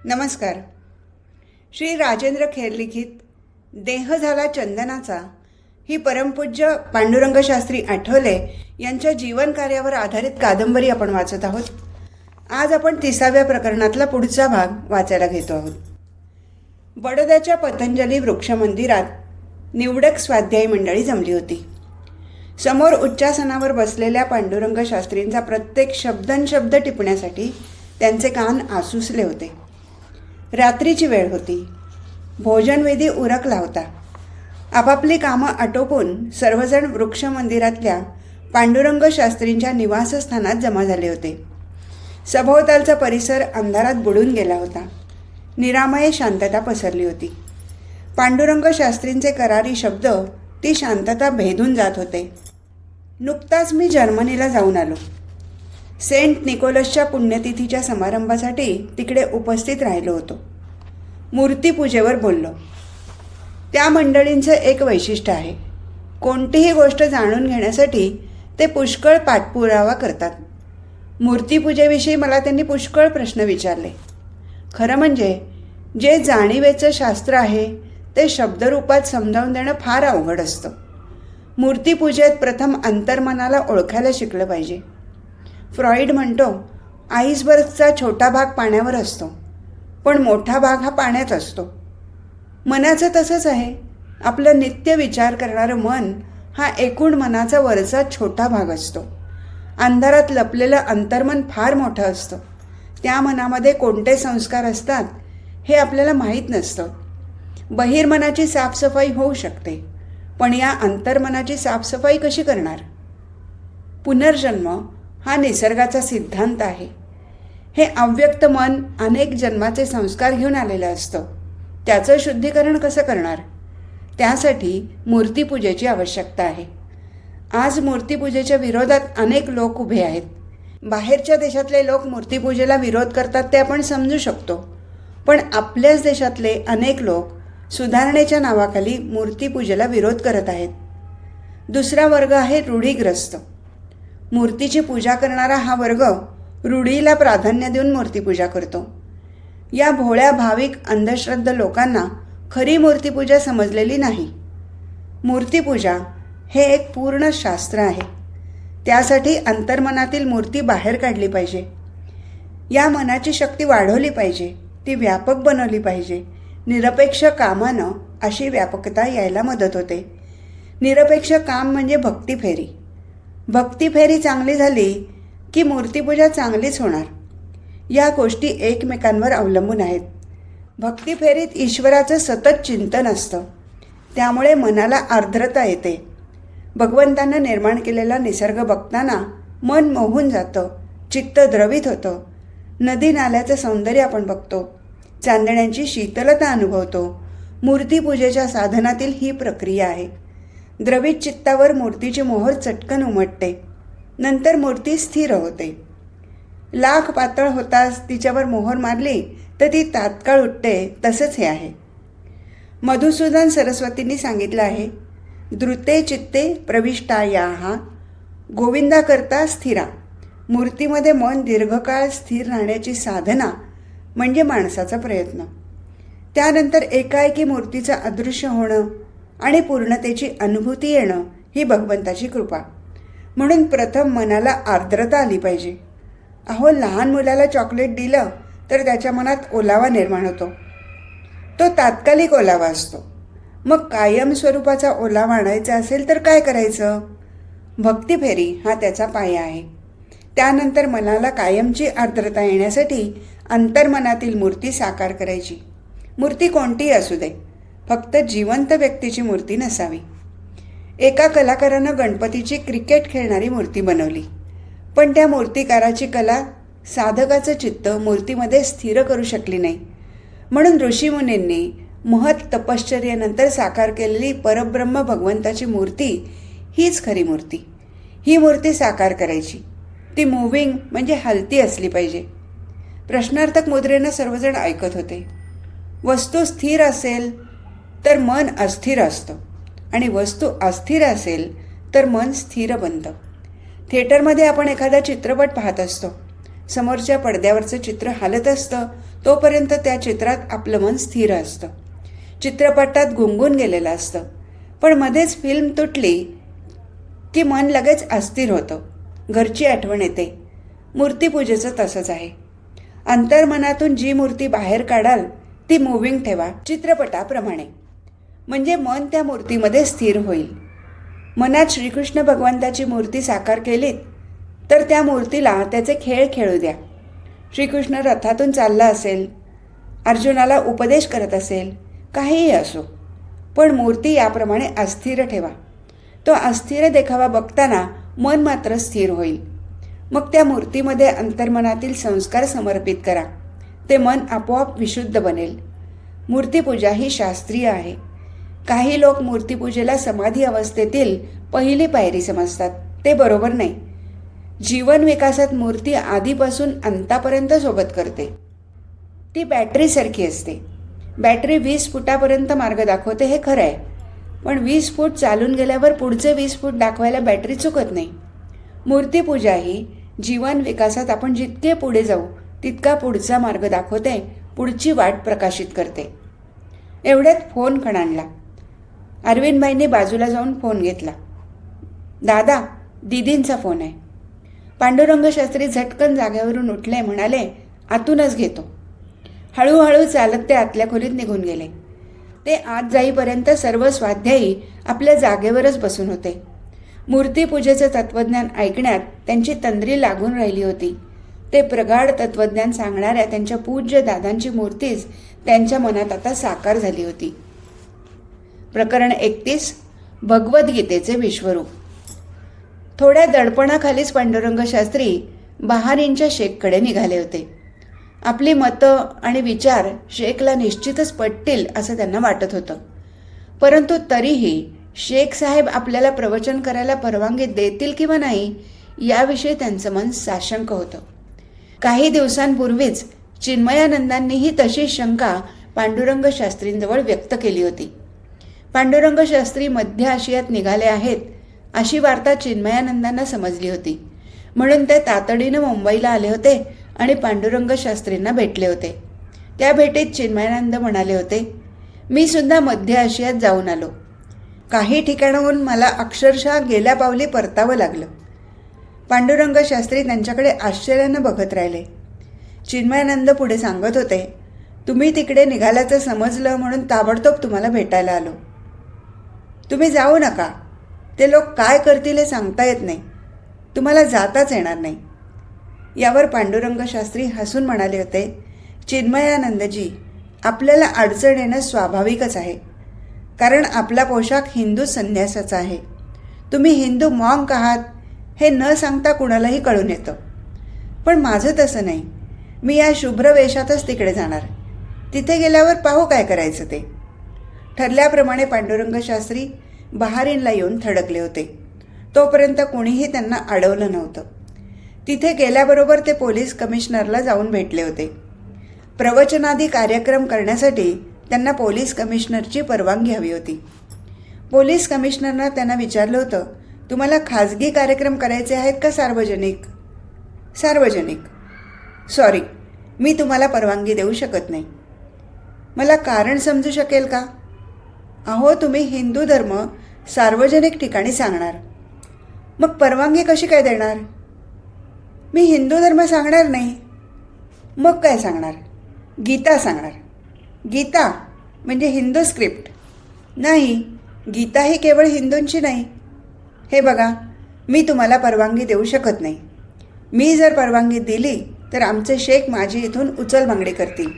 नमस्कार. श्री राजेंद्र खेरलिखित देह झाला चंदनाचा ही परमपूज्य पांडुरंग शास्त्री आठवले यांच्या जीवन कार्यावर आधारित कादंबरी आपण वाचत आहोत. आज आपण 30व्या प्रकरणातला पुढचा भाग वाचायला घेतो आहोत. बडोद्याच्या पतंजली वृक्ष मंदिरात निवडक स्वाध्यायी मंडळी जमली होती. समोर उच्चासनावर बसलेल्या पांडुरंग शास्त्रींचा प्रत्येक शब्दनशब्द टिपण्यासाठी त्यांचे कान आसुसले होते. रात्रीची वेळ होती. भोजनवेदी उरकला होता. आपापली कामं आटोपून सर्वजण वृक्ष मंदिरातल्या पांडुरंग शास्त्रींच्या निवासस्थानात जमा झाले होते. सभोवतालचा परिसर अंधारात बुडून गेला होता. निरामय शांतता पसरली होती. पांडुरंग शास्त्रींचे करारी शब्द ती शांतता भेदून जात होते. नुकताच मी जर्मनीला जाऊन आलो. सेंट निकोलसच्या पुण्यतिथीच्या समारंभासाठी तिकडे उपस्थित राहिलो होतो. मूर्तीपूजेवर बोललो. त्या मंडळींचं एक वैशिष्ट्य आहे. कोणतीही गोष्ट जाणून घेण्यासाठी ते पुष्कळ पाठपुरावा करतात. मूर्तीपूजेविषयी मला त्यांनी पुष्कळ प्रश्न विचारले. खरं म्हणजे जे जाणीवेचं शास्त्र आहे ते शब्दरूपात समजावून देणं फार अवघड असतं. मूर्तीपूजेत प्रथम अंतर्मनाला ओळखायला शिकलं पाहिजे. फ्रॉइड म्हणतो आईसबर्गचा छोटा भाग पाण्यावर असतो, पण मोठा भाग हा पाण्यात असतो. मनाचं तसंच आहे. आपलं नित्य विचार करणारं मन हा एकूण मनाचा वरचा छोटा भाग असतो. अंधारात लपलेलं अंतर्मन फार मोठं असतं. त्या मनामध्ये कोणते संस्कार असतात हे आपल्याला माहीत नसतं. बहिर्मनाची साफसफाई होऊ शकते, पण या अंतर्मनाची साफसफाई कशी करणार? पुनर्जन्म हा निसर्गाचा सिद्धांत आहे. हे अव्यक्त मन अनेक जन्माचे संस्कार घेऊन आलेलं असतं. त्याचं शुद्धीकरण कसं करणार? त्यासाठी मूर्तीपूजेची आवश्यकता आहे. आज मूर्तीपूजेच्या विरोधात अनेक लोक उभे आहेत. बाहेरच्या देशातले लोक मूर्तीपूजेला विरोध करतात ते आपण समजू शकतो, पण आपल्याच देशातले अनेक लोक सुधारणेच्या नावाखाली मूर्तीपूजेला विरोध करत आहेत. दुसरा वर्ग आहे रूढीग्रस्त. मूर्तीची पूजा करणारा हा वर्ग रूढीला प्राधान्य देऊन मूर्तीपूजा करतो. या भोळ्या भाविक अंधश्रद्ध लोकांना खरी मूर्तीपूजा समजलेली नाही. मूर्तीपूजा हे एक पूर्ण शास्त्र आहे. त्यासाठी अंतर्मनातील मूर्ती बाहेर काढली पाहिजे. या मनाची शक्ती वाढवली पाहिजे. ती व्यापक बनवली पाहिजे. निरपेक्ष कामानं अशी व्यापकता यायला मदत होते. निरपेक्ष काम म्हणजे भक्ती फेरी. भक्ती फेरी चांगली झाली की मूर्तीपूजा चांगलीच होणार. या गोष्टी एकमेकांवर अवलंबून आहेत. भक्ती फेरीत ईश्वराचं सतत चिंतन असतं. त्यामुळे मनाला आर्द्रता येते. भगवंतानं निर्माण केलेला निसर्ग बघताना मन मोहून जातं. चित्त द्रवित होतं. नदी नाल्याचं सौंदर्य आपण बघतो. चांदण्यांची शीतलता अनुभवतो. मूर्तीपूजेच्या साधनातील ही प्रक्रिया आहे. द्रवित चित्तावर मूर्तीची मोहर चटकन उमटते. नंतर मूर्ती स्थिर होते. लाख पातळ होताच तिच्यावर मोहर मारली तर ती तात्काळ उठते. तसंच हे आहे. मधुसूदन सरस्वतींनी सांगितलं आहे, द्रुते चित्ते प्रविष्टायाः गोविंदा करता स्थिरा. मूर्तीमध्ये मन दीर्घकाळ स्थिर राहण्याची साधना म्हणजे माणसाचा प्रयत्न. त्यानंतर एकाएकी मूर्तीचं अदृश्य होणं आणि पूर्णतेची अनुभूती येणं ही भगवंताची कृपा. म्हणून प्रथम मनाला आर्द्रता आली पाहिजे. अहो, लहान मुलाला चॉकलेट दिलं तर त्याच्या मनात ओलावा निर्माण होतो. तो तात्कालिक ओलावा असतो. मग कायम स्वरूपाचा ओलावा आणायचा असेल तर काय करायचं? भक्ती फेरी हा त्याचा पाया आहे. त्यानंतर मनाला कायमची आर्द्रता येण्यासाठी अंतर्मनातील मूर्ती साकार करायची. मूर्ती कोणतीही असू दे, फक्त जिवंत व्यक्तीची मूर्ती नसावी. एका कलाकारानं गणपतीची क्रिकेट खेळणारी मूर्ती बनवली, पण त्या मूर्तिकाराची कला साधकाचं चित्त मूर्तीमध्ये स्थिर करू शकली नाही. म्हणून ऋषीमुनींनी महत् तपश्चर्येनंतर साकार केलेली परब्रह्म भगवंताची मूर्ती हीच खरी मूर्ती. ही मूर्ती साकार करायची. ती मूव्हिंग म्हणजे हलती असली पाहिजे. प्रश्नार्थक मुद्रेनं सर्वजण ऐकत होते. वस्तू स्थिर असेल तर मन अस्थिर असतं आणि वस्तू अस्थिर असेल तर मन स्थिर बनतं. थिएटरमध्ये आपण एखादा चित्रपट पाहत असतो. समोरच्या पडद्यावरचं चित्र हालत असतं. तोपर्यंत त्या चित्रात आपलं मन स्थिर असतं, चित्रपटात गुंगून गेलेलं असतं. पण मध्येच फिल्म तुटली की मन लगेच अस्थिर होतं, घरची आठवण येते. मूर्तीपूजेचं तसंच आहे. अंतर्मनातून जी मूर्ती बाहेर काढाल ती मुव्हिंग ठेवा चित्रपटाप्रमाणे, म्हणजे मन त्या मूर्तीमध्ये स्थिर होईल. मनात श्रीकृष्ण भगवंताची मूर्ती साकार केलीत तर त्या मूर्तीला त्याचे खेळ खेळू द्या. श्रीकृष्ण रथातून चालला असेल, अर्जुनाला उपदेश करत असेल, काहीही असो, पण मूर्ती याप्रमाणे अस्थिर ठेवा. तो अस्थिर देखावा बघताना मन मात्र स्थिर होईल. मग त्या मूर्तीमध्ये अंतर्मनातील संस्कार समर्पित करा. ते मन आपोआप विशुद्ध बनेल. मूर्तीपूजा ही शास्त्रीय आहे. काही लोक मूर्तीपूजेला समाधी अवस्थेतील पहिली पायरी समजतात. ते बरोबर नाही. जीवन विकासात मूर्ती आधीपासून अंतापर्यंत सोबत करते. ती बॅटरीसारखी असते. बॅटरी 20 फुटापर्यंत मार्ग दाखवते हे खरं आहे, पण 20 फूट चालून गेल्यावर पुढचे 20 फूट दाखवायला बॅटरी चुकत नाही. मूर्तीपूजा ही जीवन विकासात आपण जितके पुढे जाऊ तितका पुढचा मार्ग दाखवते, पुढची वाट प्रकाशित करते. एवढ्यात फोन कणाणला. अरविंदबाईंनी बाजूला जाऊन फोन घेतला. दादा, दीदींचा फोन आहे. पांडुरंग शास्त्री झटकन जागेवरून उठले, म्हणाले, आतूनच घेतो. हळूहळू चालत ते आतल्या खोलीत निघून गेले. ते आत जाईपर्यंत सर्व स्वाध्यायी आपल्या जागेवरच बसून होते. मूर्तीपूजेचं तत्त्वज्ञान ऐकण्यात त्यांची तंद्री लागून राहिली होती. ते प्रगाढ तत्त्वज्ञान सांगणाऱ्या त्यांच्या पूज्य दादांची मूर्तीच त्यांच्या मनात आता साकार झाली होती. प्रकरण 31. भगवद्गीतेचे विश्वरूप. थोड्या दडपणाखालीच पांडुरंग शास्त्री बहारींच्या शेखकडे निघाले होते. आपली मतं आणि विचार शेखला निश्चितच पटतील असं त्यांना वाटत होतं. परंतु तरीही शेख साहेब आपल्याला प्रवचन करायला परवानगी देतील किंवा नाही याविषयी त्यांचं मन साशंक होतं. काही दिवसांपूर्वीच चिन्मयानंदांनीही तशी शंका पांडुरंग शास्त्रींजवळ व्यक्त केली होती. पांडुरंग शास्त्री मध्य आशियात निघाले आहेत अशी वार्ता चिन्मयानंदांना समजली होती. म्हणून ते तातडीनं मुंबईला आले होते आणि पांडुरंग शास्त्रींना भेटले होते. त्या भेटीत चिन्मयानंद म्हणाले होते, मी सुद्धा मध्य आशियात जाऊन आलो. काही ठिकाणाहून मला अक्षरशः गेल्या पावली परतावं लागलं. पांडुरंग शास्त्री त्यांच्याकडे आश्चर्यानं बघत राहिले. चिन्मयानंद पुढे सांगत होते, तुम्ही तिकडे निघाल्याचं समजलं म्हणून ताबडतोब तुम्हाला भेटायला आलो. तुम्ही जाऊ नका. ते लोक काय करतील हे सांगता येत नाही. तुम्हाला जाताच येणार नाही. यावर पांडुरंग शास्त्री हसून म्हणाले होते, चिन्मयानंदजी, आपल्याला अडचण येणं स्वाभाविकच आहे, कारण आपला पोशाख हिंदू संन्यासाचा आहे. तुम्ही हिंदू मॉन्क आहात हे न सांगता कुणालाही कळून येतं. पण माझं तसं नाही. मी या शुभ्र वेशातच तिकडे जाणार. तिथे गेल्यावर पाहू काय करायचं ते. ठरल्याप्रमाणे पांडुरंग शास्त्री बहारीनला येऊन थडकले होते. तोपर्यंत कोणीही त्यांना अडवलं नव्हतं. तिथे गेल्याबरोबर ते पोलीस कमिशनरला जाऊन भेटले होते. प्रवचनादी कार्यक्रम करण्यासाठी त्यांना पोलीस कमिशनरची परवानगी हवी होती. पोलीस कमिशनरनं त्यांना विचारलं होतं, तुम्हाला खाजगी कार्यक्रम करायचे आहेत का सार्वजनिक? सार्वजनिक. सॉरी, मी तुम्हाला परवानगी देऊ शकत नाही. मला कारण समजू शकेल का? अहो, तुम्ही हिंदू धर्म सार्वजनिक ठिकाणी सांगणार, मग परवानगी कशी काय देणार? मी हिंदू धर्म सांगणार नाही. मग काय सांगणार? गीता सांगणार. गीता म्हणजे हिंदू स्क्रिप्ट नाही. गीता ही केवळ हिंदूंची नाही. हे बघा, मी तुम्हाला परवानगी देऊ शकत नाही. मी जर परवानगी दिली तर आमचे शेख माझी इथून उचलबांगडी करतील.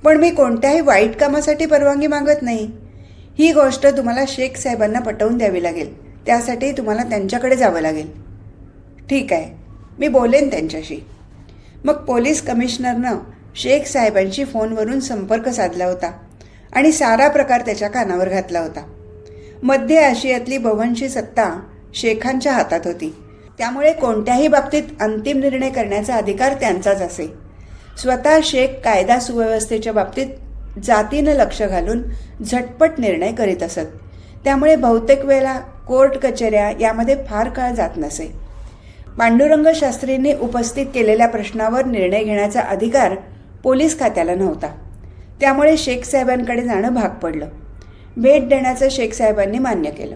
पण मी कोणत्याही वाईट कामासाठी परवानगी मागत नाही. ही गोष्ट तुम्हाला शेख साहेबांना पटवून द्यावी लागेल. त्यासाठी तुम्हाला त्यांच्याकडे जावं लागेल. ठीक आहे, मी बोलेन त्यांच्याशी. मग पोलीस कमिशनरनं शेख साहेबांशी फोनवरून संपर्क साधला होता आणि सारा प्रकार त्याच्या कानावर घातला होता. मध्य आशियातली बव्हंशी सत्ता शेखांच्या हातात होती. त्यामुळे कोणत्याही बाबतीत अंतिम निर्णय करण्याचा अधिकार त्यांचाच असे. स्वतः शेख कायदा सुव्यवस्थेच्या बाबतीत जातीनं लक्ष घालून झटपट निर्णय करीत असत. त्यामुळे बहुतेक वेळेला कोर्ट कचेऱ्या यामध्ये फार काळ जात नसे. पांडुरंग शास्त्रींनी उपस्थित केलेल्या प्रश्नावर निर्णय घेण्याचा अधिकार पोलीस खात्याला नव्हता. त्यामुळे शेख साहेबांकडे जाणं भाग पडलं. भेट देण्याचं शेख साहेबांनी मान्य केलं.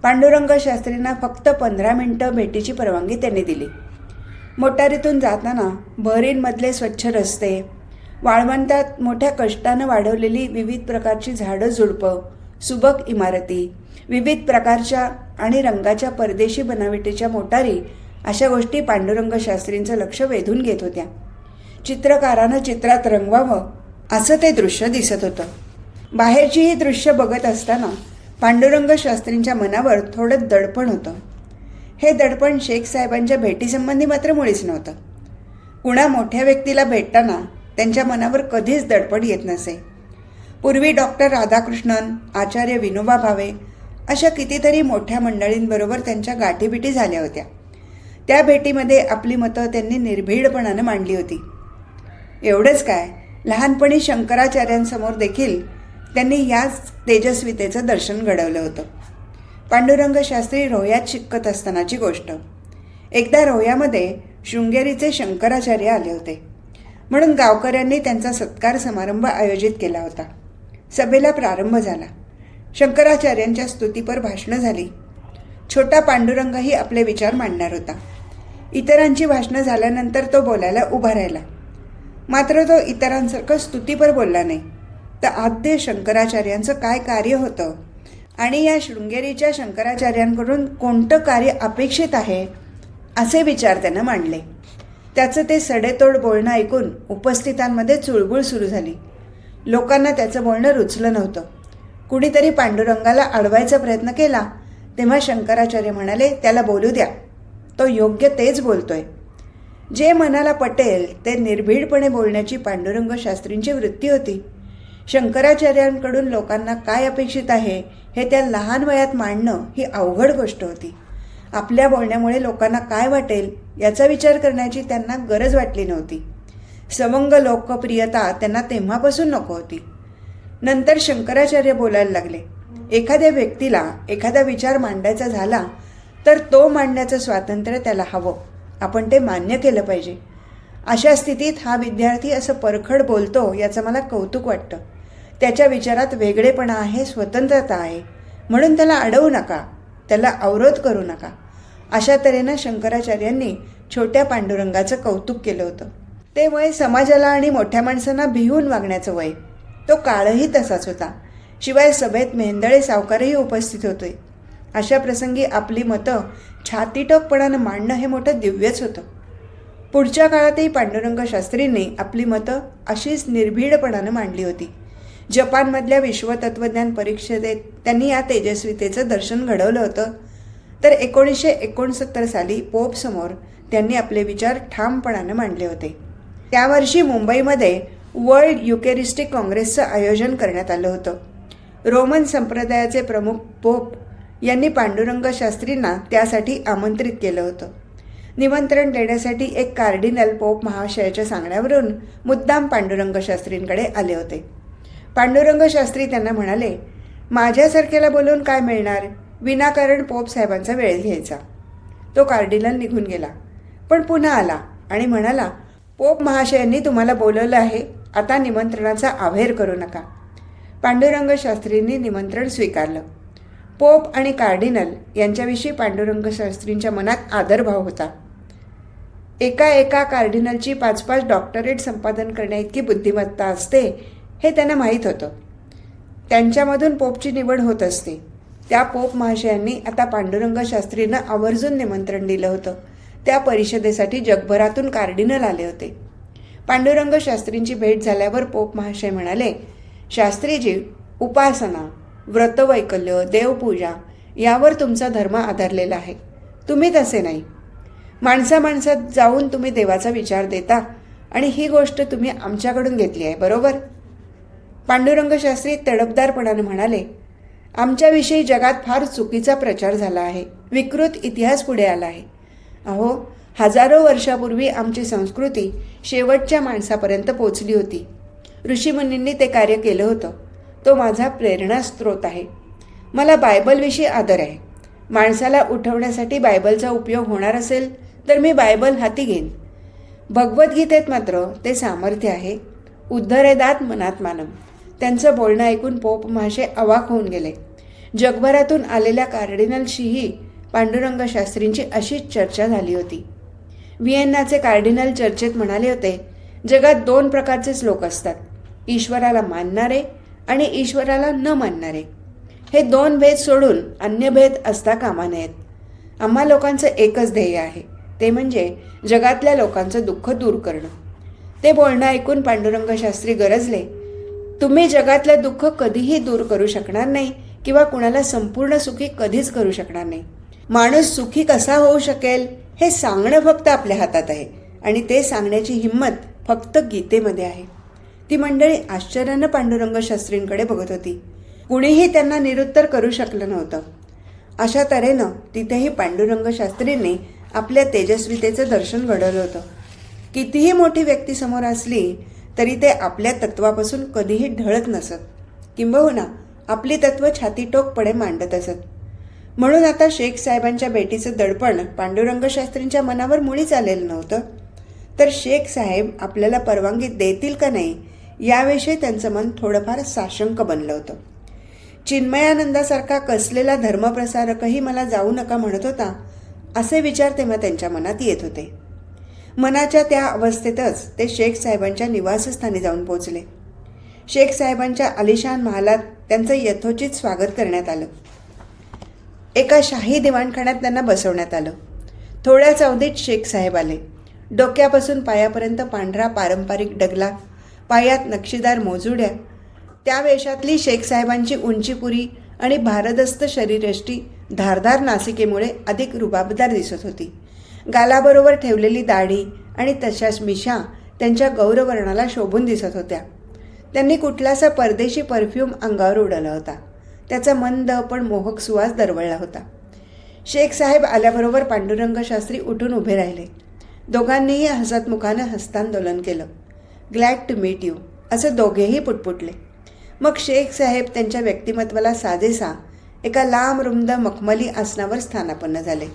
पांडुरंग शास्त्रींना फक्त 15 मिनिटं भेटीची परवानगी त्यांनी दिली. मोटारीतून जाताना बहरीनमधले स्वच्छ रस्ते, वाळवंटात मोठ्या कष्टानं वाढवलेली विविध प्रकारची झाडं झुडपं, सुबक इमारती, विविध प्रकारच्या आणि रंगाच्या परदेशी बनावटीच्या मोटारी, अशा गोष्टी पांडुरंग शास्त्रींचं लक्ष वेधून घेत होत्या. चित्रकारानं चित्रात रंगवावं असं ते दृश्य दिसत होतं. बाहेरची ही दृश्य बघत असताना पांडुरंग शास्त्रींच्या मनावर थोडं दडपण होतं. हे दडपण शेख साहेबांच्या भेटीसंबंधी मात्र मुळीच नव्हतं. कुणा मोठ्या व्यक्तीला भेटताना त्यांच्या मनावर कधीच दडपण येत नसे. पूर्वी डॉक्टर राधाकृष्णन, आचार्य विनोबा भावे अशा कितीतरी मोठ्या मंडळींबरोबर त्यांच्या गाठीबिटी झाल्या होत्या. त्या भेटीमध्ये आपली मतं त्यांनी निर्भीडपणानं मांडली होती. एवढंच काय, लहानपणी शंकराचार्यांसमोर देखील त्यांनी याच तेजस्वितेचं दर्शन घडवलं होतं. पांडुरंग शास्त्री रोह्यात शिकत असतानाची गोष्ट. एकदा रोह्यामध्ये शृंगेरीचे शंकराचार्य आले होते, म्हणून गावकऱ्यांनी त्यांचा सत्कार समारंभ आयोजित केला होता. सभेला प्रारंभ झाला. शंकराचार्यांच्या स्तुतीपर भाषणं झाली. छोटा पांडुरंगही आपले विचार मांडणार होता. इतरांची भाषणं झाल्यानंतर तो बोलायला उभा राहिला. मात्र तो इतरांसारखं स्तुतीपर बोलला नाही. तर आद्य शंकराचार्यांचं काय कार्य होतं आणि या शृंगेरीच्या शंकराचार्यांकडून कोणतं कार्य अपेक्षित आहे, असे विचार त्यानं मांडले. त्याचं ते सडेतोड बोलणं ऐकून उपस्थितांमध्ये चुळबुळ सुरू झाली. लोकांना त्याचं बोलणं रुचलं नव्हतं. कुणीतरी पांडुरंगाला अडवायचा प्रयत्न केला तेव्हा शंकराचार्य म्हणाले, त्याला बोलू द्या, तो योग्य तेच बोलतोय. जे मनाला पटेल ते निर्भीडपणे बोलण्याची पांडुरंग शास्त्रींची वृत्ती होती. शंकराचार्यांकडून लोकांना काय अपेक्षित आहे हे त्या लहान वयात मांडणं ही अवघड गोष्ट होती. आपल्या बोलण्यामुळे लोकांना काय वाटेल याचा विचार करण्याची त्यांना गरज वाटली नव्हती. सवंग लोकप्रियता त्यांना तेव्हापासून नको होती. नंतर शंकराचार्य बोलायला लागले. एखाद्या व्यक्तीला एखादा विचार मांडायचा झाला तर तो मांडण्याचं स्वातंत्र्य त्याला हवं. आपण ते मान्य केलं पाहिजे. अशा स्थितीत हा विद्यार्थी असं परखड बोलतो याचं मला कौतुक वाटतं. त्याच्या विचारात वेगळेपणा आहे, स्वतंत्रता आहे, म्हणून त्याला अडवू नका, त्याला अवरोध करू नका. अशा तऱ्हेनं शंकराचार्यांनी छोट्या पांडुरंगाचं कौतुक केलं होतं. ते वय समाजाला आणि मोठ्या माणसांना भिवून वागण्याचं वय. तो काळही तसाच होता. शिवाय सभेत मेंदळे सावकारही उपस्थित होते. अशा प्रसंगी आपली मतं छातीटोकपणानं मांडणं हे मोठं दिव्यच होतं. पुढच्या काळातही पांडुरंग शास्त्रींनी आपली मतं अशीच निर्भीडपणानं मांडली होती. जपानमधल्या विश्वतत्वज्ञान परिषदेत त्यांनी या तेजस्वितेचं दर्शन घडवलं होतं. तर 1969 साली पोपसमोर त्यांनी आपले विचार ठामपणानं मांडले होते. त्या वर्षी मुंबईमध्ये वर्ल्ड युकेरिस्टिक काँग्रेसचं आयोजन करण्यात आलं होतं. रोमन संप्रदायाचे प्रमुख पोप यांनी पांडुरंग शास्त्रींना त्यासाठी आमंत्रित केलं होतं. निमंत्रण देण्यासाठी एक कार्डिनल पोप महाशयाच्या सांगण्यावरून मुद्दाम पांडुरंग शास्त्रींकडे आले होते. पांडुरंग शास्त्री त्यांना म्हणाले, माझ्यासारख्याला बोलून काय मिळणार, विनाकारण पोप साहेबांचा वेळ घ्यायचा. तो कार्डिनल निघून गेला, पण पुन्हा आला आणि म्हणाला, पोप महाशयांनी तुम्हाला बोलवलं आहे, आता निमंत्रणाचा अव्हेर करू नका. पांडुरंग शास्त्रींनी निमंत्रण स्वीकारलं. पोप आणि कार्डिनल यांच्याविषयी पांडुरंग शास्त्रींच्या मनात आदरभाव होता. एका कार्डिनलची 5-5 डॉक्टरेट संपादन करण्याइतकी बुद्धिमत्ता असते हे त्यांना माहीत होतं. त्यांच्यामधून पोपची निवड होत असते. त्या पोप महाशयांनी आता पांडुरंग शास्त्रींना आवर्जून निमंत्रण दिलं होतं. त्या परिषदेसाठी जगभरातून कार्डिनल आले होते. पांडुरंग शास्त्रींची भेट झाल्यावर पोप महाशय म्हणाले, शास्त्रीजी, उपासना, व्रतवैकल्य, देवपूजा यावर तुमचा धर्म आधारलेला आहे. तुम्ही तसे नाही. माणसात जाऊन तुम्ही देवाचा विचार देता आणि ही गोष्ट तुम्ही आमच्याकडून घेतली आहे, बरोबर? पांडुरंग शास्त्री तडफदारपणाने म्हणाले, आमच्याविषयी जगात फार चुकीचा प्रचार झाला आहे. विकृत इतिहास पुढे आला आहे. अहो, हजारो वर्षापूर्वी आमची संस्कृती शेवटच्या माणसापर्यंत पोचली होती. ऋषीमुनींनी ते कार्य केलं होतं. तो माझा प्रेरणास्त्रोत आहे. मला बायबलविषयी आदर आहे. माणसाला उठवण्यासाठी बायबलचा उपयोग होणार असेल तर मी बायबल हाती घेईन. भगवद्गीतेत मात्र ते सामर्थ्य आहे. उद्धरेदात मनात मानम. त्यांचं बोलणं ऐकून पोप महाशय अवाक होऊन गेले. जगभरातून आलेल्या कार्डिनलशीही पांडुरंग शास्त्रींची अशीच चर्चा झाली होती. व्हिएन्नाचे कार्डिनल चर्चेत म्हणाले होते, जगात 2 प्रकारचेच लोक असतात, ईश्वराला मानणारे आणि ईश्वराला न मानणारे. हे 2 भेद सोडून अन्य भेद असता कामा नयेत. आम्हा लोकांचं एकच ध्येय आहे, ते म्हणजे जगातल्या लोकांचं दुःख दूर करणं. ते बोलणं ऐकून पांडुरंग शास्त्री गरजले, तुम्ही जगातलं दुःख कधीही दूर करू शकणार नाही किंवा कुणाला संपूर्ण सुखी कधीच करू शकणार नाही. माणूस सुखी कसा होऊ शकेल हे सांगणं फक्त आपल्या हातात आहे आणि ते सांगण्याची हिंमत फक्त गीतेमध्ये आहे. ती मंडळी आश्चर्यानं पांडुरंग शास्त्रींकडे बघत होती. कुणीही त्यांना निरुत्तर करू शकलं नव्हतं. अशा तऱ्हेनं तिथेही पांडुरंग शास्त्रींनी आपल्या तेजस्वितेचं दर्शन घडवलं होतं. कितीही मोठी व्यक्ती समोर असली तरी ते आपल्या तत्वापासून कधीही ढळत नसत, किंबहुना आपली तत्व छातीटोकपणे मांडत असत. म्हणून आता शेख साहेबांच्या भेटीचं दडपण पांडुरंग शास्त्रींच्या मनावर मुळीच आलेलं नव्हतं. तर शेख साहेब आपल्याला परवानगी देतील का नाही याविषयी त्यांचं मन थोडंफार साशंक बनलं होतं. चिन्मयानंदासारखा कसलेला धर्मप्रसारकही मला जाऊ नका म्हणत होता, असे विचार तेव्हा त्यांच्या मनात येत होते. मनाच्या त्या अवस्थेतच ते शेख साहेबांच्या निवासस्थानी जाऊन पोचले. शेख साहेबांच्या आलिशान महालात त्यांचं यथोचित स्वागत करण्यात आलं. एका शाही दिवाणखान्यात त्यांना बसवण्यात आलं. थोड्याच अवधीत शेख साहेब आले. डोक्यापासून पायापर्यंत पांढरा पारंपरिक डगला, पायात नक्षीदार मोजुड्या. त्या वेशातली शेख साहेबांची उंचीपुरी आणि भारदस्त शरीरयष्टी धारदार नासिकेमुळे अधिक रुबाबदार दिसत होती. गालाबरोबर ठेवलेली दाढी आणि तशाच मिशा त्यांच्या गौरवर्णाला शोभून दिसत होत्या. त्यांनी कुठलासा परदेशी परफ्यूम अंगावर उडवला होता. त्याचा मंद पण मोहक सुवास दरवळला होता. शेख साहेब आल्याबरोबर पांडुरंग शास्त्री उठून उभे राहिले. दोघांनीही हसतमुखानं हस्तांदोलन केलं. ग्लॅड टू मीट यू असं दोघेही पुटपुटले. मग शेख साहेब त्यांच्या व्यक्तिमत्वाला साजेसा एका लांब रुंद मखमली आसनावर स्थानापन्न झाले.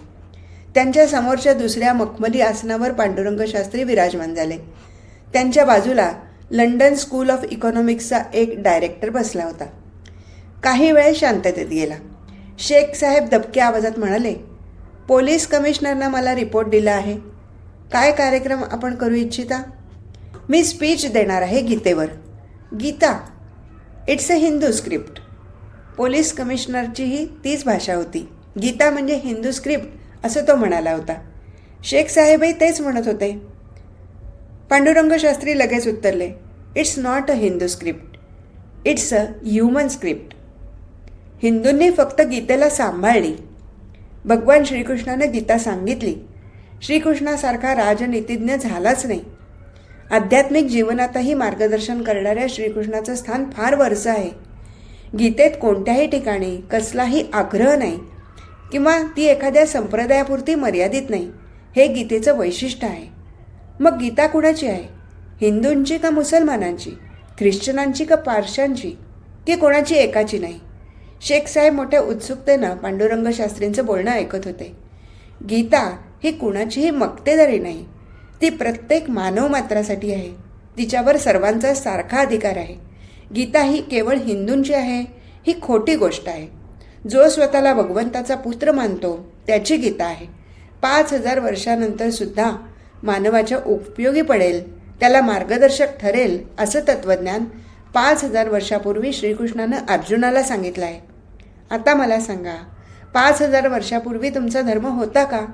त्यांच्या समोरच्या दुसऱ्या मखमली आसनावर पांडुरंग शास्त्री विराजमान झाले. त्यांच्या बाजूला लंडन स्कूल ऑफ इकॉनॉमिक्सचा एक डायरेक्टर बसला होता. काही वेळ शांततेत गेला. शेख साहेब दबक्या आवाजात म्हणाले, पोलीस कमिशनरनं मला रिपोर्ट दिला आहे. काय कार्यक्रम आपण करू इच्छिता? मी स्पीच देणार आहे गीतेवर. Gita, it's a Hindu script. Police कमिशनरचीही तीच भाषा होती. गीता म्हणजे हिंदू स्क्रिप्ट असं तो म्हणाला होता. शेख साहेबही तेच म्हणत होते. पांडुरंग शास्त्री लगेच उत्तरले, it's not a Hindu script, it's a human script. हिंदूंनी फक्त गीतेला सांभाळली. भगवान श्रीकृष्णाने गीता सांगितली. श्रीकृष्णासारखा राजनीतिज्ञ झालाच नाही. आध्यात्मिक जीवनातही मार्गदर्शन करणाऱ्या श्रीकृष्णाचं स्थान फार वरचं आहे. गीतेत कोणत्याही ठिकाणी कसलाही आग्रह नाही किंवा ती एखाद्या संप्रदायापुरती मर्यादित नाही. हे गीतेचं वैशिष्ट्य आहे. मग गीता कुणाची आहे? हिंदूंची का मुसलमानांची, ख्रिश्चनांची का पारशांची, की कोणाची एकाची नाही? शेख साहेब मोठ्या उत्सुकतेनं पांडुरंग शास्त्रींचं बोलणं ऐकत होते. गीता ही कुणाचीही मक्तेदारी नाही. ती प्रत्येक मानव मात्रासाठी आहे. तिच्यावर सर्वांचा सारखा अधिकार आहे. गीता ही केवळ हिंदूंची आहे ही खोटी गोष्ट आहे. जो स्वतःला भगवंताचा पुत्र मानतो त्याची गीता आहे. 5000 वर्षानंतर सुद्धा मानवाच्या उपयोगी पडेल, त्याला मार्गदर्शक ठरेल असं तत्त्वज्ञान 5000 वर्षापूर्वी श्रीकृष्णानं अर्जुनाला सांगितलं आहे. आता मला सांगा, 5000 वर्षापूर्वी तुमचा धर्म होता का?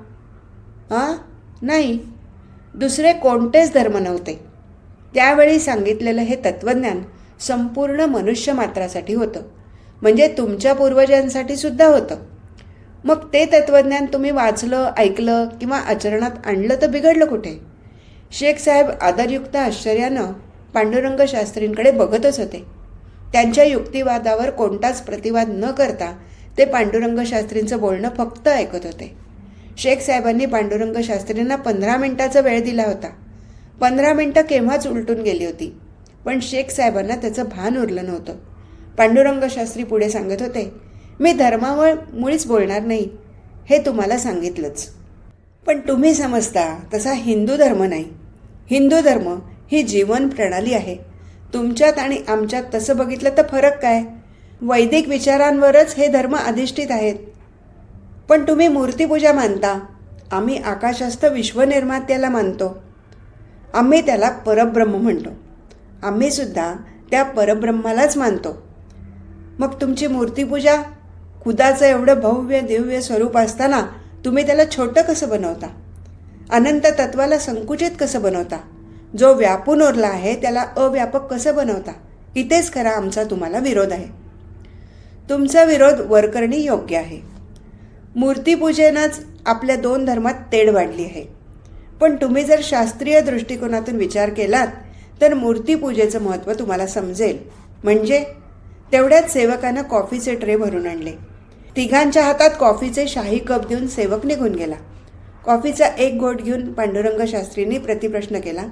नाही. दुसरे कोणतेच धर्म नव्हते. त्यावेळी सांगितलेलं हे तत्त्वज्ञान संपूर्ण मनुष्य मात्रासाठी होतं, म्हणजे तुमच्या पूर्वजांसाठी सुद्धा होतं. मग ते तत्त्वज्ञान तुम्ही वाचलं, ऐकलं किंवा आचरणात आणलं तर बिघडलं कुठे? शेख साहेब आदरयुक्त आश्चर्यानं पांडुरंग शास्त्रींकडे बघतच होते. त्यांच्या युक्तिवादावर कोणताच प्रतिवाद न करता ते पांडुरंग शास्त्रींचं बोलणं फक्त ऐकत होते. शेख साहेबांनी पांडुरंग शास्त्रींना 15 मिनिटाचा वेळ दिला होता. 15 मिनिटं केव्हाच उलटून गेली होती, पण शेख साहेबांना त्याचं भान उरलं नव्हतं. पांडुरंग शास्त्री पुढे सांगत होते, मी धर्मावर मुळीच बोलणार नाही, हे तुम्हाला सांगितलंच. पण तुम्ही समजता तसा हिंदू धर्म नाही. हिंदू धर्म ही जीवन प्रणाली आहे. तुमच्यात आणि आमच्यात तसं बघितलं तर फरक काय? वैदिक विचारांवरच हे धर्म अधिष्ठित आहेत. पण तुम्ही मूर्तिपूजा मानता, आम्ही आकाशस्थ विश्वनिर्मात्याला मानतो. आम्ही त्याला परब्रह्म म्हणतो. आम्ही सुद्धा त्या परब्रह्मालाच मानतो. मग तुमची मूर्तिपूजा, खुदाचं एवढं भव्य दिव्य स्वरूप असताना तुम्ही त्याला छोटं कसं बनवता? अनंत तत्वाला संकुचित कसं बनवता? जो व्यापून उरला आहे त्याला अव्यापक कसं बनवता? इथेच खरा आमचा तुम्हाला विरोध आहे. तुमचा विरोध वरकरणी योग्य आहे. मूर्तिपूजेनंच आपल्या दोन धर्मात तेढ वाढली आहे. पण तुम्ही जर शास्त्रीय दृष्टिकोनातून विचार केलात तर मूर्तिपूजेचं महत्त्व तुम्हाला समजेल. म्हणजे तेवढ्याच सेवकानं कॉफीचे ट्रे भरून आणले. तिघांच्या हातात कॉफीचे शाही कप देऊन सेवक निघून गेला. कॉफीचा एक घोट घेऊन पांडुरंग शास्त्रींनी प्रतिप्रश्न केला,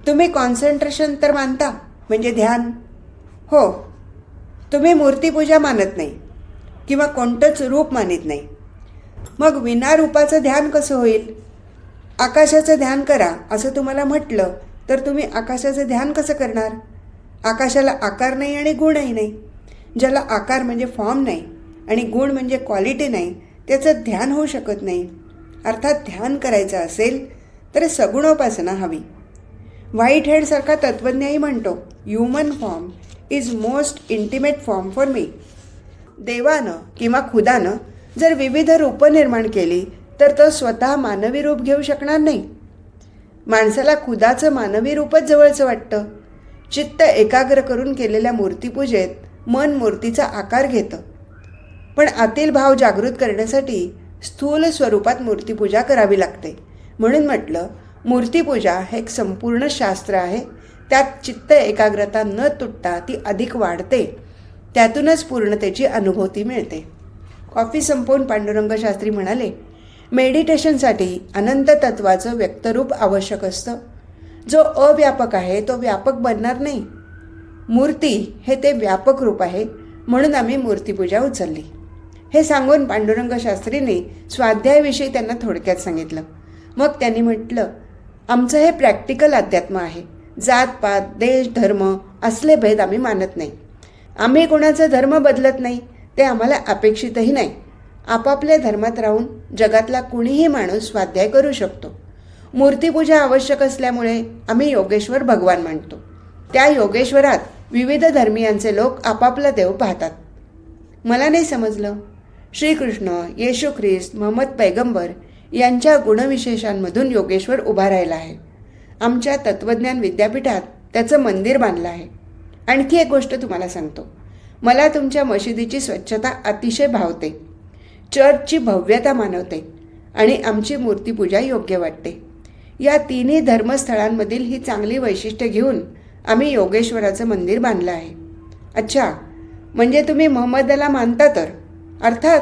तुम्ही कॉन्सन्ट्रेशन तर मानता, म्हणजे ध्यान? हो. तुम्ही मूर्तिपूजा मानत नाही किंवा कोणतंच रूप मानित नाही. मग विना रूपाचं ध्यान कसं होईल? आकाशाचं ध्यान करा असं तुम्हाला म्हटलं तर तुम्ही आकाशाचं ध्यान कसं करणार? आकाशाला आकार नाही आणि गुणही नाही. ज्याला आकार म्हणजे फॉर्म नाही आणि गुण म्हणजे क्वालिटी नाही, त्याचं ध्यान होऊ शकत नाही. अर्थात ध्यान करायचं असेल तर सगुणोपासना हवी. व्हाईट हेडसारखा तत्त्वज्ञही म्हणतो, human form is most intimate form for me. देवानं किंवा खुदानं जर विविध रूपं निर्माण केली तर तो स्वतः मानवी रूप घेऊ शकणार नाही. माणसाला खुदाचं मानवी रूपच जवळचं वाटतं. चित्त एकाग्र करून केलेल्या मूर्तिपूजेत मन मूर्तीचा आकार घेतं. पण आतील भाव जागृत करण्यासाठी स्थूल स्वरूपात मूर्तिपूजा करावी लागते. म्हणून म्हटलं, मूर्तिपूजा हे एक संपूर्ण शास्त्र आहे. त्यात चित्त एकाग्रता न तुटता ती अधिक वाढते. त्यातूनच पूर्णतेची अनुभूती मिळते. कॉफी संपवून पांडुरंग शास्त्री म्हणाले, मेडिटेशनसाठी अनंत तत्वाचं व्यक्तरूप आवश्यक असतं. जो अव्यापक आहे तो व्यापक बनणार नाही. मूर्ती हे ते व्यापक रूप आहे, म्हणून आम्ही मूर्तिपूजा उचलली. हे सांगून पांडुरंग शास्त्रींनी स्वाध्यायाविषयी त्यांना थोडक्यात सांगितलं. मग त्यांनी म्हटलं, आमचं हे प्रॅक्टिकल अध्यात्म आहे. जातपात, देश, धर्म असले भेद आम्ही मानत नाही. आम्ही कोणाचा धर्म बदलत नाही, ते आम्हाला अपेक्षितही नाही. आपापल्या धर्मात राहून जगातला कुणीही माणूस स्वाध्याय करू शकतो. मूर्तिपूजा आवश्यक असल्यामुळे आम्ही योगेश्वर भगवान मानतो. त्या योगेश्वरात विविध धर्मियांचे लोक आपापला देव पाहतात. मला नाही समजलं, श्रीकृष्ण, येशू ख्रिस्त, मोहम्मद पैगंबर यांच्या गुणविशेषांमधून योगेश्वर उभा राहिला आहे. आमच्या तत्त्वज्ञान विद्यापीठात त्याचं मंदिर बांधलं आहे. आणखी एक गोष्ट तुम्हाला सांगतो, मला तुमच्या मशिदीची स्वच्छता अतिशय भावते, चर्चची भव्यता मानवते आणि आमची मूर्तिपूजा योग्य वाटते. या तिन्ही धर्मस्थळांमधील ही चांगली वैशिष्ट्ये घेऊन आम्ही योगेश्वराचं मंदिर बांधलं आहे. अच्छा, म्हणजे तुम्ही मोहम्मदाला मानता तर? अर्थात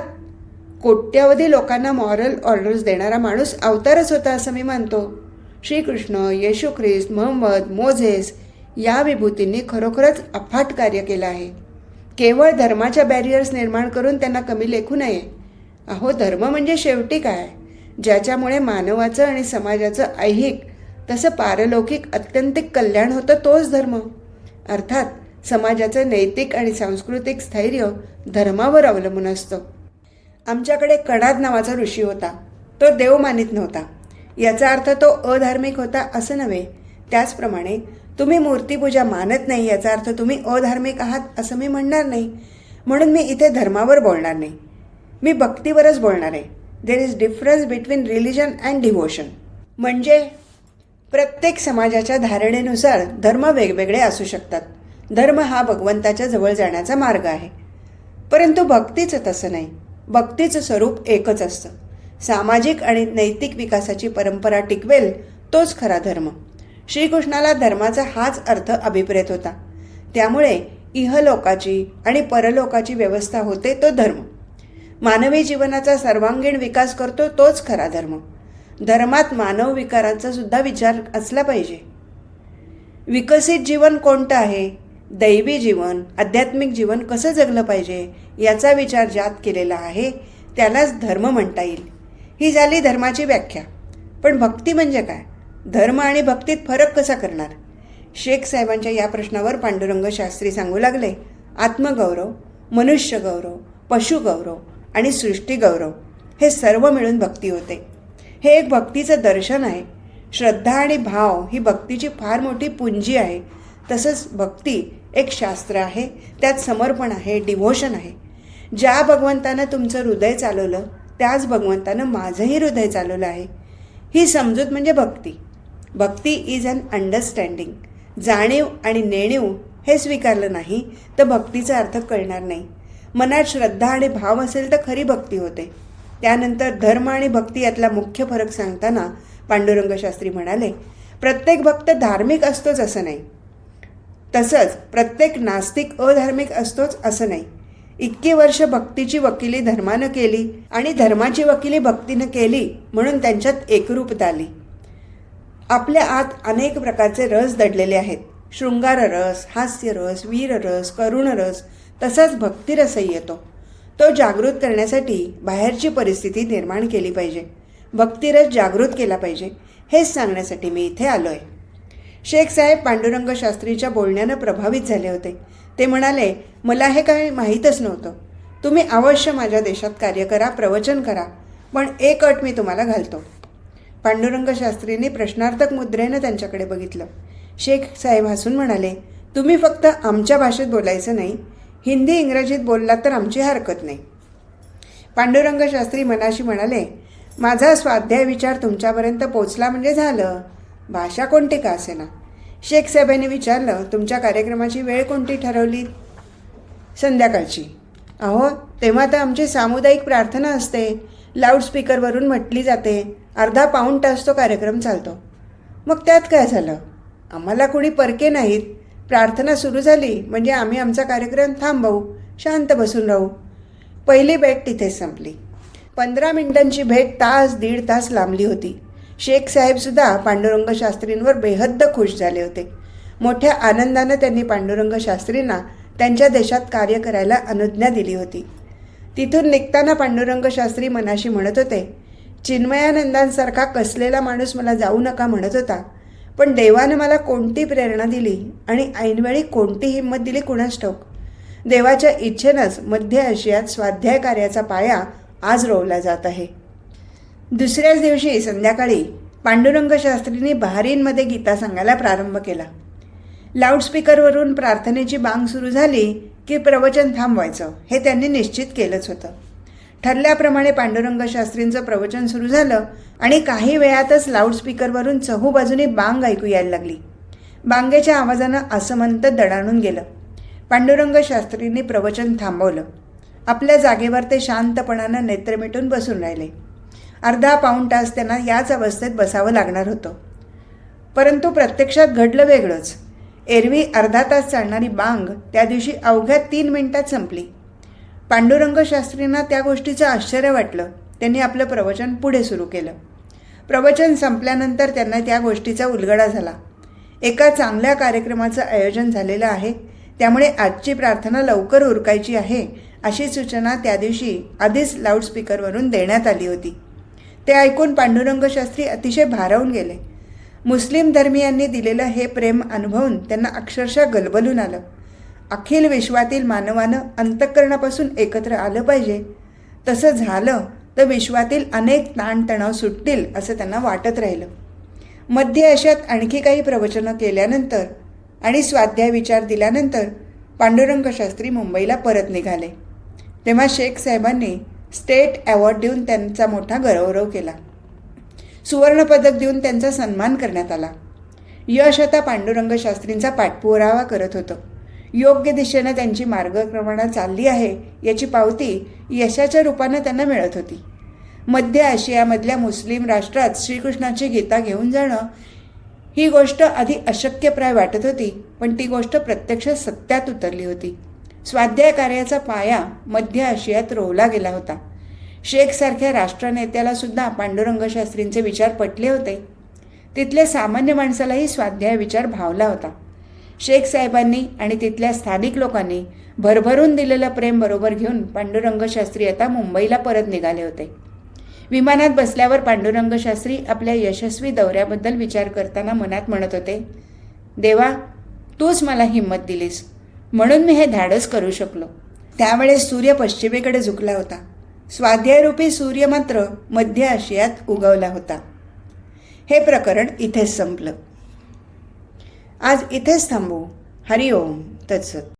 कोट्यावधी लोकांना मॉरल ऑर्डर्स देणारा माणूस अवतारच होता असं मी मानतो. श्रीकृष्ण, येशू ख्रिस्त, मोहम्मद, मोझेस या विभूतींनी खरोखरच अफाट कार्य केलं आहे. केवळ धर्माच्या बॅरियर्स निर्माण करून त्यांना कमी लेखू नये. अहो, धर्म म्हणजे शेवटी काय? ज्याच्यामुळे मानवाचं आणि समाजाचं ऐहिक तसं पारलौकिक अत्यंतिक कल्याण होतं, तोच धर्म. अर्थात समाजाचं नैतिक आणि सांस्कृतिक स्थैर्य धर्मावर अवलंबून असतं. आमच्याकडे कणाद नावाचा ऋषी होता. तो देव मानित नव्हता. याचा अर्थ तो अधार्मिक होता असं नव्हे. त्याचप्रमाणे तुम्ही मूर्तिपूजा मानत नाही याचा अर्थ तुम्ही अधार्मिक आहात असं मी म्हणणार नाही. म्हणून मी इथे धर्मावर बोलणार नाही, मी भक्तीवरच बोलणार आहे. There is difference between religion and devotion. म्हणजे प्रत्येक समाजाच्या धारणेनुसार धर्म वेगवेगळे असू शकतात. धर्म हा भगवंताच्या जवळ जाण्याचा मार्ग आहे. परंतु भक्तीचं तसं नाही. भक्तीचं स्वरूप एकच असतं. सामाजिक आणि नैतिक विकासाची परंपरा टिकवेल तोच खरा धर्म. श्रीकृष्णाला धर्माचा हाच अर्थ अभिप्रेत होता. त्यामुळे इहलोकाची आणि परलोकाची व्यवस्था होते तो धर्म. मानवी जीवनाचा सर्वांगीण विकास करतो तोच खरा धर्म. धर्मात मानव विकारांचा सुद्धा विचार असला पाहिजे. विकसित जीवन कोणतं आहे, दैवी जीवन, आध्यात्मिक जीवन कसं जगलं पाहिजे याचा विचार ज्यात केलेला आहे त्यालाच धर्म म्हणता येईल. ही झाली धर्माची व्याख्या. पण भक्ती म्हणजे काय? धर्म आणि भक्तीत फरक कसा करणार? शेख साहेबांच्या या प्रश्नावर पांडुरंग शास्त्री सांगू लागले, आत्मगौरव, मनुष्यगौरव, पशुगौरव आणि सृष्टीगौरव हे सर्व मिळून भक्ती होते. हे एक भक्तीचं दर्शन आहे. श्रद्धा आणि भाव ही भक्तीची फार मोठी पुंजी आहे. तसंच भक्ती एक शास्त्र आहे, त्यात समर्पण आहे, डिव्होशन आहे. ज्या भगवंतानं तुमचं हृदय चालवलं त्याच भगवंतानं माझंही हृदय चालवलं आहे. ही समजूत म्हणजे भक्ती. भक्ती इज अन अंडरस्टँडिंग. जाणीव आणि नेणीव हे स्वीकारलं नाही तर भक्तीचा अर्थ कळणार नाही. मनात श्रद्धा आणि भाव असेल तर खरी भक्ती होते. त्यानंतर धर्म आणि भक्ती यातला मुख्य फरक सांगताना पांडुरंग शास्त्री म्हणाले, प्रत्येक भक्त धार्मिक असतोच असं नाही, तसंच प्रत्येक नास्तिक अधार्मिक असतोच असं नाही. इतकी वर्ष भक्तीची वकिली धर्मानं केली आणि धर्माची वकिली भक्तीनं केली म्हणून त्यांच्यात एकरूपता आली. आपल्या आत अनेक प्रकारचे रस दडलेले आहेत. शृंगार रस, हास्यरस, वीररस, करुणरस, तसाच भक्तिरसही येतो. तो जागृत करण्यासाठी बाहेरची परिस्थिती निर्माण केली पाहिजे. भक्तिरस जागृत केला पाहिजे, हेच सांगण्यासाठी मी इथे आलो आहे. शेख साहेब पांडुरंग शास्त्रीच्या बोलण्यानं प्रभावित झाले होते. ते म्हणाले, मला हे काही माहीतच नव्हतं. तुम्ही अवश्य माझ्या देशात कार्य करा, प्रवचन करा, पण एक अट मी तुम्हाला घालतो. पांडुरंग शास्त्रींनी प्रश्नार्थक मुद्रेनं त्यांच्याकडे बघितलं. शेख साहेब हसून म्हणाले, तुम्ही फक्त आमच्या भाषेत बोलायचं नाही, हिंदी इंग्रजीत बोललात तर आमची हरकत नाही. पांडुरंग शास्त्री मनाशी म्हणाले, माझा स्वाध्याय विचार तुमच्यापर्यंत पोचला म्हणजे झालं, भाषा कोणती का असेना. शेख साहेबांनी विचारलं, तुमच्या कार्यक्रमाची वेळ कोणती ठरवली? संध्याकाळची. अहो, तेव्हा तर आमची सामुदायिक प्रार्थना असते, लाऊडस्पीकरवरून म्हटली जाते. अर्धा पाऊण तास तो कार्यक्रम चालतो. मग त्यात काय झालं? आम्हाला कोणी परके नाहीत. प्रार्थना सुरू झाली म्हणजे आम्ही आमचा कार्यक्रम थांबवू, शांत बसून राहू. पहिली भेट तिथेच संपली. 15 मिनिटांची भेट तास दीड तास लांबली होती. शेख साहेबसुद्धा पांडुरंग शास्त्रींवर बेहद्द खुश झाले होते. मोठ्या आनंदानं त्यांनी पांडुरंग शास्त्रींना त्यांच्या देशात कार्य करायला अनुज्ञा दिली होती. तिथून निघताना पांडुरंग शास्त्री मनाशी म्हणत होते, चिन्मयानंदांसारखा कसलेला माणूस मला जाऊ नका म्हणत होता, पण देवानं मला कोणती प्रेरणा दिली आणि ऐनवेळी कोणती हिंमत दिली कुणास ठाऊक. देवाच्या इच्छेनंच मध्य आशियात स्वाध्याय कार्याचा पाया आज रोवला जात आहे. दुसऱ्याच दिवशी संध्याकाळी पांडुरंग शास्त्रींनी बहारीनमध्ये गीता सांगायला प्रारंभ केला. लाऊडस्पीकरवरून प्रार्थनेची बांग सुरू झाली की प्रवचन थांबवायचं हे त्यांनी निश्चित केलंच होतं. ठरल्याप्रमाणे पांडुरंग शास्त्रींचं प्रवचन सुरू झालं आणि काही वेळातच लाऊडस्पीकरवरून चहूबाजूने बांग ऐकू यायला लागली. बांगेच्या आवाजानं आसमंत दडाणून गेलं. पांडुरंग शास्त्रींनी प्रवचन थांबवलं. आपल्या जागेवर ते शांतपणानं नेत्र मिटून बसून राहिले. अर्धा पाऊण तास त्यांना याच अवस्थेत बसावं लागणार होतं. परंतु प्रत्यक्षात घडलं वेगळंच. एरवी अर्धा तास चालणारी बांग त्या दिवशी अवघ्या 3 मिनिटात संपली. पांडुरंग शास्त्रींना त्या गोष्टीचं आश्चर्य वाटलं. त्यांनी आपलं प्रवचन पुढे सुरू केलं. प्रवचन संपल्यानंतर त्यांना त्या गोष्टीचा उलगडा झाला. एका चांगल्या कार्यक्रमाचं आयोजन झालेलं आहे, त्यामुळे आजची प्रार्थना लवकर उरकायची आहे अशी सूचना त्या दिवशी आधीच लाऊडस्पीकरवरून देण्यात आली होती. ते ऐकून पांडुरंग शास्त्री अतिशय भारावून गेले. मुस्लिम धर्मीयांनी दिलेलं हे प्रेम अनुभवून त्यांना अक्षरशः गलबलून आलं. अखिल विश्वातील मानवानं अंतःकरणापासून एकत्र आलं पाहिजे. तसं झालं तर विश्वातील अनेक ताणतणाव सुटतील असं त्यांना वाटत राहिलं. मध्य आशियात आणखी काही प्रवचनं केल्यानंतर आणि स्वाध्याय विचार दिल्यानंतर पांडुरंग शास्त्री मुंबईला परत निघाले. तेव्हा शेख साहेबांनी स्टेट अवॉर्ड देऊन त्यांचा मोठा गौरव केला. सुवर्णपदक देऊन त्यांचा सन्मान करण्यात आला. यश आता पांडुरंग शास्त्रींचा पाठपुरावा करत होतं. योग्य दिशेनं त्यांची मार्गक्रमणा चालली आहे याची पावती यशाच्या रूपानं त्यांना मिळत होती. मध्य आशियामधल्या मुस्लिम राष्ट्रात श्रीकृष्णाची गीता घेऊन जाणं ही गोष्ट आधी अशक्यप्राय वाटत होती, पण ती गोष्ट प्रत्यक्ष सत्यात उतरली होती. स्वाध्याय कार्याचा पाया मध्य आशियात रोवला गेला होता. शेखसारख्या राष्ट्रनेत्याला सुद्धा पांडुरंग शास्त्रींचे विचार पटले होते. तिथल्या सामान्य माणसालाही स्वाध्याय विचार भावला होता. शेख साहेबांनी आणि तिथल्या स्थानिक लोकांनी भरभरून दिलेलं प्रेम बरोबर घेऊन पांडुरंग शास्त्री आता मुंबईला परत निघाले होते. विमानात बसल्यावर पांडुरंग शास्त्री आपल्या यशस्वी दौऱ्याबद्दल विचार करताना मनात म्हणत होते, देवा, तूच मला हिंमत दिलीस म्हणून मी हे धाडस करू शकलो. त्यावेळेस सूर्य पश्चिमेकडे झुकला होता. स्वाध्यायरूपी सूर्य मात्र मध्य आशियात उगवला होता. हे प्रकरण इथेच संपलं. आज इथेच थांबू. हरिओम तत्सत.